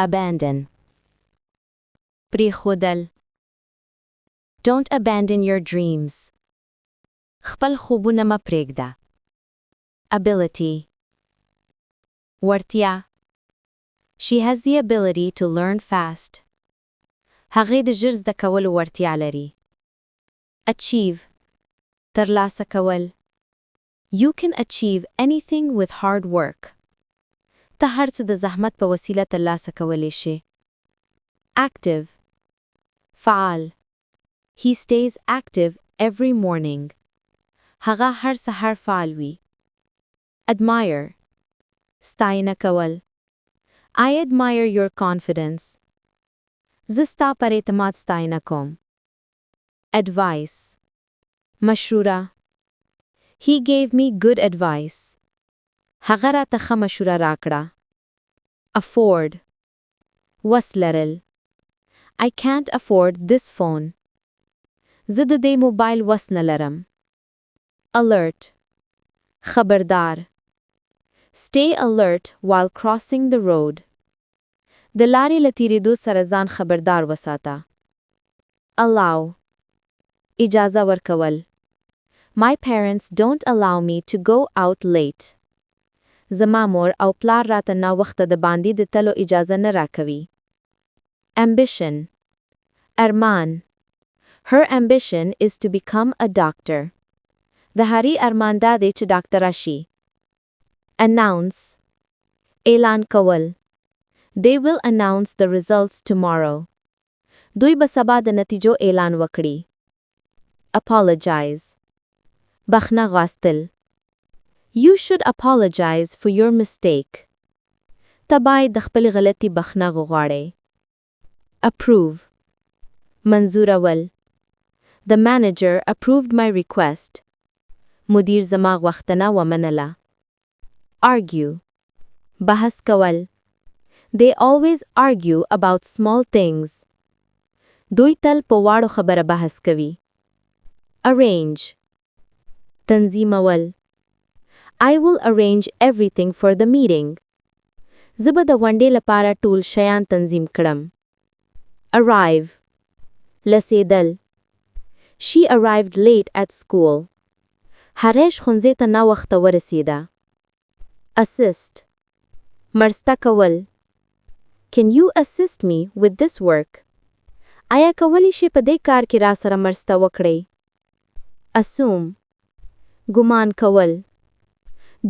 Abandon. پریښودل. Don't abandon your dreams. خپل خوبونه مه پرېږده. Ability. وړتیا. She has the ability to learn fast. هغې د ژر زده کولو وړتیا لري. Achieve. ترلاسه کول. You can achieve anything with hard work. ته هر څه د زحمت په وسیله ترلاسه کولی شې. Active. فعال. He stays active every morning. هغه هر سهار فعال وي. Admire. ستاینه کول. I admire your confidence. زه ستا پر اعتماد ستاینه کوم. Advice. مشوره. He gave me good advice. هغه راته ښه مشوره راکړه. Afford. وس لرل. I can't afford this phone. زه د دې موبایل وس نه لرم. Alert. خبردار. Stay alert while crossing the road. د لارې له تیریدو سره ځان خبردار وساته. Allow. اجازه ورکول. My parents don't allow me to go out late. زما مور او پلار راته ناوخته د باندې د تلو اجازه نه راکوي. Ambition. ارمان. Her ambition is to become a doctor. د هغې ارمان دا دی چې ډاکټره شي. Announce. اعلان کول. They will announce the results tomorrow. دوی به سبا د نتیجو اعلان وکړي. Apologize. بخښنه غوښتل. You should apologize for your mistake. ته باید د خپلې غلطي بخښنه وغواړې. Approve. منظورول. The manager approved my request. مدیر زما غوښتنه ومنله. Argue. بحث کول. They always argue about small things. دوی تل په واړو خبره بحث کوي. Arrange. تنظیمول. I will arrange everything for the meeting. زه به د غونډې لپاره ټول شیان تنظیم کړم. Arrive. رسیدل. She arrived late at school. هریش ښوونځي ته ناوخته ورسیده. Assist. مرسته کول. Can you assist me with this work? آیا کولی شئ په دې کار کې را سره مرسته وکړئ؟ Assume. ګمان کول.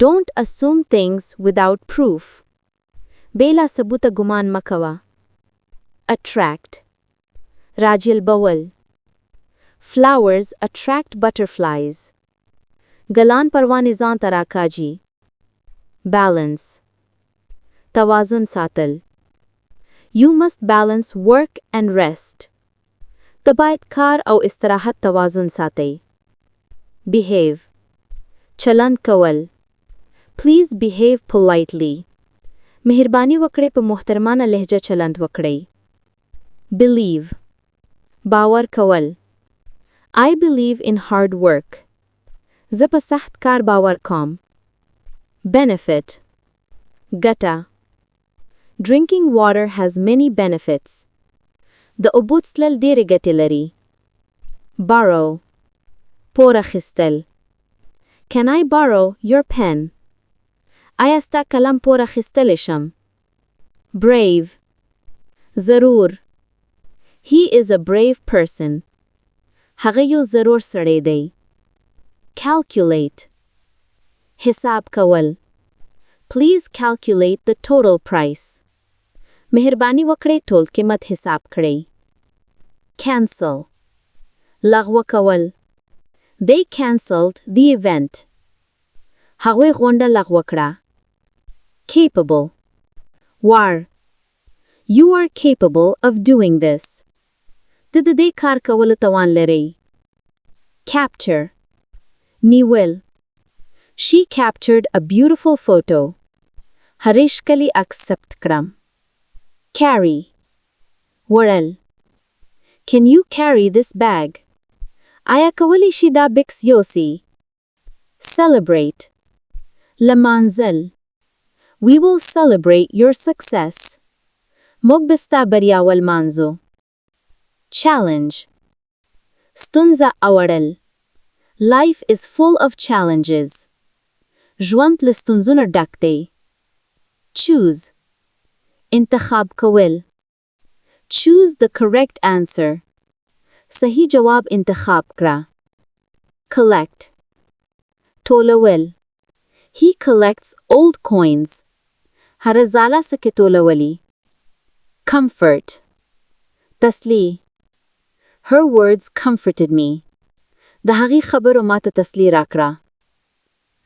Don't assume things without proof. بلا ثبوت ګمان مکوه. Attract. راجلبول. Flowers attract butterflies. ګلان پروانې ځان ته راکاږي. Balance. توازن ساتل. You must balance work and rest. ته باید کار او استراحت توازن ساتئ. Behave. چلند کول. Please behave politely. مهرباني وکړئ په محترمانه لهجه چلند وکړئ. Believe. باور کول. I believe in hard work. زه په سخت کار باور کوم. Benefit. ګټه. Drinking water has many benefits. د اوبو څښل ډېرې ګټې لري. Borrow. پور اخیستل. Can I borrow your pen? آیا ستا قلم پور اخیستلی شم؟ Brave. ضرور. He is a brave person. هغه یو ضرور سړی دی. Calculate. حساب کول. Please calculate the total price. مهرباني وکړئ ټول قیمت حساب کړئ. Cancel. لغوه کول. They cancelled the event. هغوی غونډه لغوه کړه. Capable. وار. You are capable of doing this. ته د دې کار کولو توان لرئ. Capture. نیول. She captured a beautiful photo. هرې ښکلي عکس ثبت کړم. Carry. وړل. Can you carry this bag? آیا کولی شي دا بکس یوسي؟ Celebrate. لمانځل. We will celebrate your success. موږ بستا بریاول مانځو. Challenge. ستونزه اورل. Life is full of challenges. ژوند له ستونزو نه ډک دی. Choose. انتخاب کول. Choose the correct answer. صحیح جواب انتخاب کړه. Collect. ټولول. He collects old coins. هر زاله سکه ټولولي. Comfort. تسلی. Her words comforted me. د هغې خبرو ماته تسلی راکړه.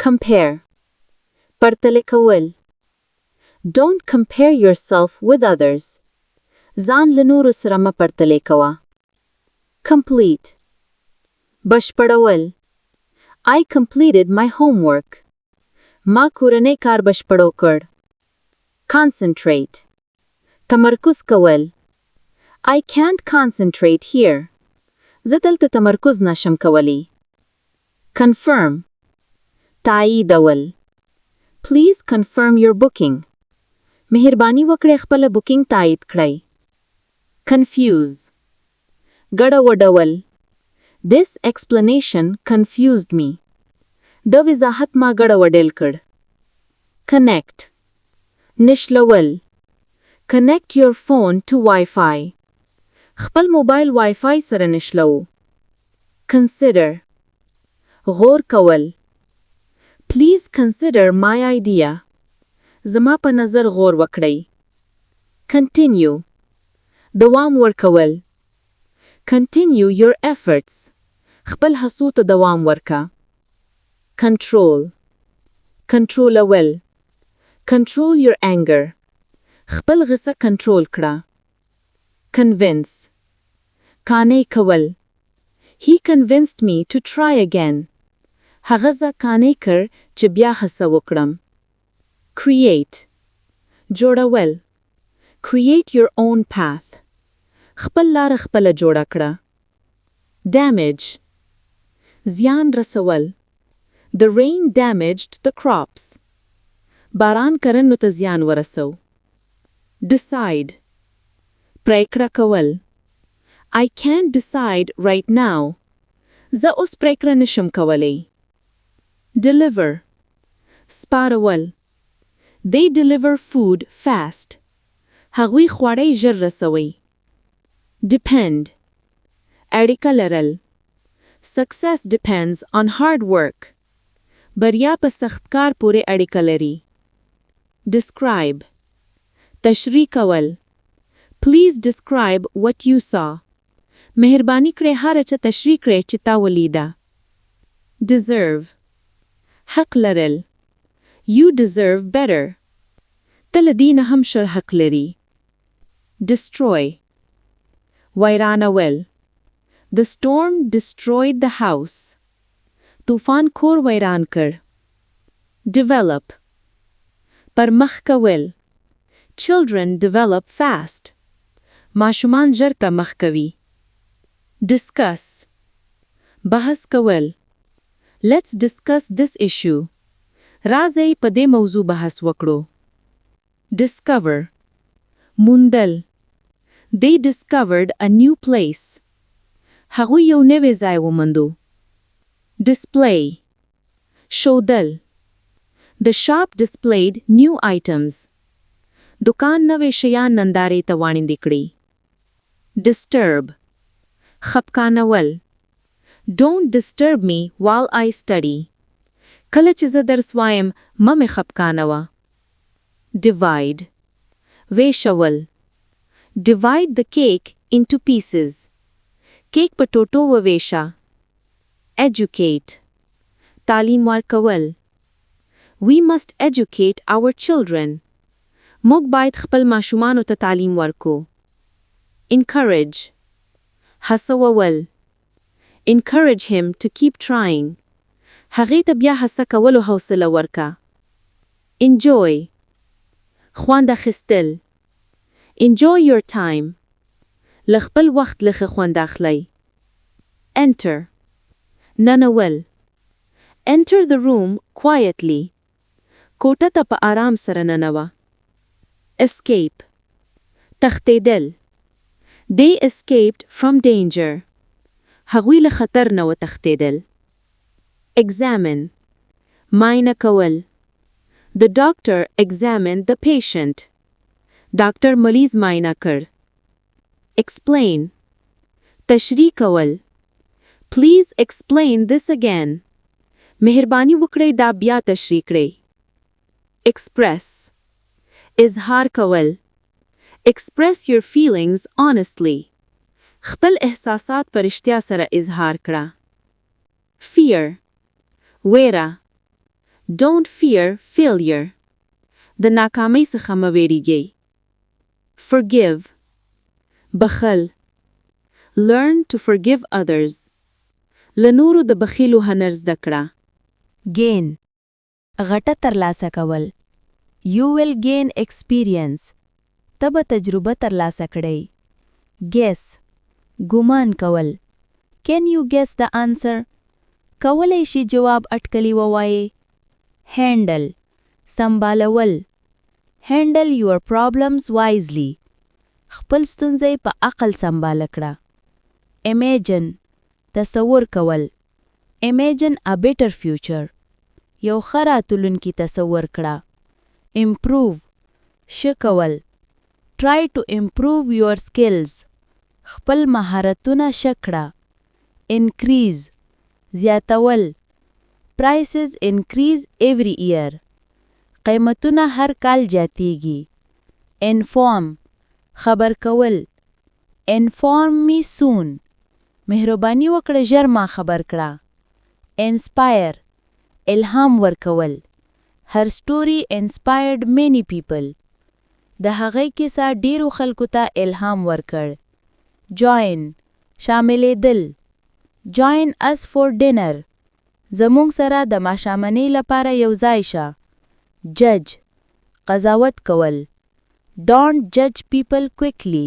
Compare. پرتله کول. Don't compare yourself with others. ځان له نورو سره مه پرتله کوه. Complete. بشپړول. I completed my homework. ما کورنۍ کار بشپړو کړ. Concentrate. تمرکز کول. I can't concentrate here. زه دلته تمرکز نشم کولی. Confirm. تاییدول. Please confirm your booking. مهرباني وکړئ خپله بوکینګ تایید کړئ. Confuse. ګډوډول. This explanation confused me. د وضاحت ما ګډوډل کړ. Connect. نښلول. Connect your phone to Wi-Fi. خپل موبایل Wi-Fi سره نښلو. Consider. غور کول. Please consider my idea. زما په نظر غور وکړئ. Continue. دوام ورکول. Continue your efforts. خپل هڅو ته دوام ورکا. Control. کنټرولول. Control your anger. خپل غصه کنټرول کړه. Convince. قانع کول. He convinced me to try again. هغه زه قانع کړ چې بیا هڅه وکړم. Create. جوړول. Create your own path. خپل لار خپل جوړه کړه. Damage. زیان رسول. The rain damaged the crops. باران کرنو ته زیان ورسو. Decide. پریکړه کول. I can't decide right now. زه اوس پریکړه نشم کولی. Deliver. سپارول. They deliver food fast. هغوی خواړه ژر رسوي. Depend. اړیکه لرل. Success depends on hard work. بریا په سخت کار پورې اړیکه لري. Describe. تشریح کول. Please describe what you saw. مهرباني کړئ هر څه تشریح کړئ چې تا ولیده. Deserve. حق لرل. You deserve better. ته له دې نه هم ښه حق لري. Destroy. ویرانول. The storm destroyed the house. طوفان کور ویران کړ. Develop. پرمخ کول. Children develop fast. ماشومان ژر پرمخ کوي. Discuss. بحث کول. Let's discuss this issue. راځئ په دې موضوع بحث وکړو. Discover. موندل. They discovered a new place. هغوی یو نوی ځای وموندو. Display. ښودل. The shop displayed new items. دکان نوې شیان نندارې ته وړاندې کړي. Disturb. خپکانول. Don't disturb me while I study. کله چې زه درس وایم مه مې خپکانوه. Divide. ویشول. Divide the cake into pieces. کیک په ټوټو وویشه. Educate. تعلیم ورکول. We must educate our children. موږ باید خپل ماشومانو ته تعلیم ورکو. Encourage. هڅول. Encourage him to keep trying. هغې ته بیا هڅه کولو حوصله ورکا. Enjoy. خوند اخیستل. Enjoy your time. له خپل وخت لخه خوند اخلی. Enter. ننول. Enter the room quietly. کوټه ته په آرام سره ننوه. Escape. تښتېدل. They escaped from danger. هغوی له خطر نه وتښتېدل. Examine. معاینه کول. The doctor examined the patient. ډاکټر مریض معاینه کړ. Explain. تشریح کول. Please explain this again. مهرباني وکړئ دا بیا تشریح کړئ. Express. اظهار کول. Express your feelings honestly. خپل احساسات په رښتیا سره اظهار کړه. Fear. ویره. Don't fear failure. د ناکامۍ څخه مه ویریږئ. Forgive. بخل. Learn to forgive others. له نورو د بخیلو هنر زده کړه. Gain. غټه ترلاسه کول. You will gain experience. ته به تجربه ترلاسه کړئ. Guess. ګمان کول. Can you guess the answer? کولی شي جواب اټکلی ووایي. Handle. سمبالول. Handle your problems wisely. خپل ستونزې په عقل سمبال کړه. Imagine. تصور کول. Imagine a better future. یو ښه راتلونکي تصور کړه. Improve. ښه کول. Try to improve your skills. خپل مهارتونه ښه کړه. Increase. زیاتول. Prices increase every year. قیمتونه هر کال زیاتیږي. Inform. خبر کول. Inform me soon. مهرباني وکړه ژر ما خبر کړه. Inspire. الهام ورکول. Her story inspired many people. د هغې کیسه ډیرو خلکو ته الهام ورکړ. Join. شاملېدل. Join us for dinner. زموږ سره د ماښامنۍ لپاره یو ځای شه. Judge. قضاوت کول. Don't judge people quickly.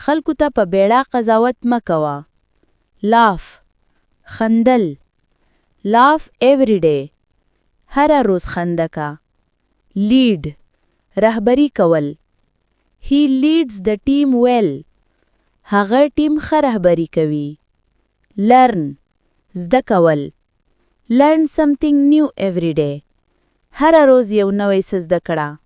خلکو ته په بیړه قضاوت مه کوه. Laugh. خندل. Laugh every day. هره روز خنده کا. Lead. رهبری کول. He leads the team well. هغه ټیم ښه رهبری کوي. Learn. زده کول. Learn something new every day. هره روز یو نوی څه زده کړه.